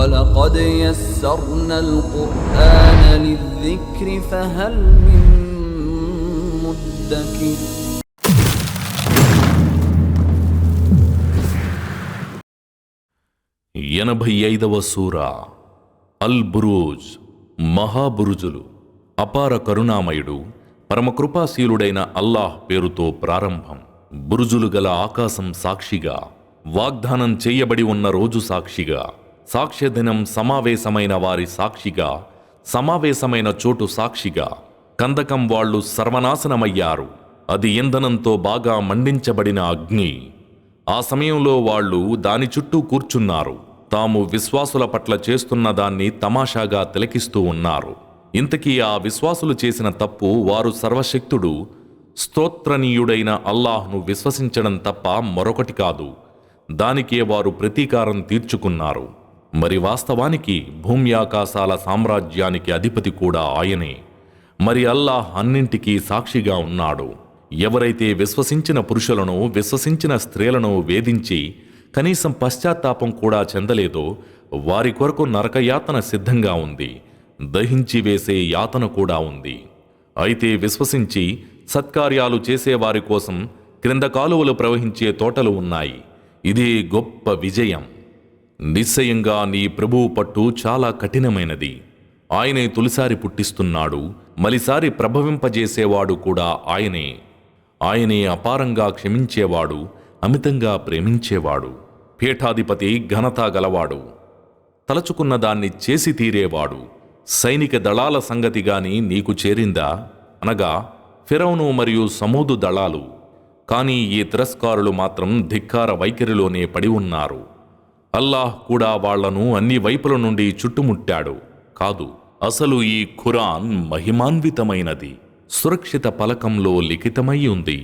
وَلَقَدْ يَسَّرْنَا الْقُرْآنَ لِلذِّكْرِ فَهَلْ مِن مُّدَّكِرٍ. 85వ సూరా అల్ బురూజ్. మహాబురుజులు. అపార కరుణామయుడు పరమకృపాశీలుడైన అల్లాహ్ పేరుతో ప్రారంభం. బురుజులు గల ఆకాశం సాక్షిగా, వాగ్దానం చేయబడి ఉన్న రోజు సాక్షిగా, సాక్ష్యదినం సమావేశమైన వారి సాక్షిగా, సమావేశమైన చోటు సాక్షిగా. కందకం వాళ్లు సర్వనాశనమయ్యారు. అది ఇంధనంతో బాగా మండించబడిన అగ్ని. ఆ సమయంలో వాళ్ళు దాని చుట్టూ కూర్చున్నారు. తాము విశ్వాసుల పట్ల చేస్తున్న దాన్ని తమాషాగా తిలకిస్తూ ఉన్నారు. ఇంతకీ ఆ విశ్వాసులు చేసిన తప్పు వారు సర్వశక్తుడు, స్తోత్రనీయుడైన అల్లాహ్ను విశ్వసించడం తప్ప మరొకటి కాదు. దానికే వారు ప్రతీకారం తీర్చుకున్నారు. మరి వాస్తవానికి భూమ్యాకాశాల సామ్రాజ్యానికి అధిపతి కూడా ఆయనే. మరి అల్లాహ్ అన్నింటికీ సాక్షిగా ఉన్నాడు. ఎవరైతే విశ్వసించిన పురుషులను, విశ్వసించిన స్త్రీలను వేధించి కనీసం పశ్చాత్తాపం కూడా చెందలేదో వారి కొరకు నరకయాతన సిద్ధంగా ఉంది. దహించి వేసే యాతన కూడా ఉంది. అయితే విశ్వసించి సత్కార్యాలు చేసేవారి కోసం క్రింద కాలువలు ప్రవహించే తోటలు ఉన్నాయి. ఇదే గొప్ప విజయం. నిశ్చయంగా నీ ప్రభువు పట్టు చాలా కఠినమైనది. ఆయనే తొలిసారి పుట్టిస్తున్నాడు, మలిసారి ప్రభవింపజేసేవాడు కూడా ఆయనే. ఆయనే అపారంగా క్షమించేవాడు, అమితంగా ప్రేమించేవాడు. పీఠాధిపతి ఘనత గలవాడు, తలచుకున్న దాన్ని చేసి తీరేవాడు. సైనిక దళాల సంగతిగాని నీకు చేరిందా? అనగా ఫిరౌను మరియు సమూదు దళాలు. కానీ ఈ తిరస్కారులు మాత్రం ధిక్కార వైఖరిలోనే పడి ఉన్నారు. అల్లాహ్ కూడా వాళ్లను అన్ని వైపుల నుండి చుట్టుముట్టాడు. కాదు, అసలు ఈ ఖురాన్ మహిమాన్వితమైనది, సురక్షిత పలకంలో లిఖితమై ఉంది.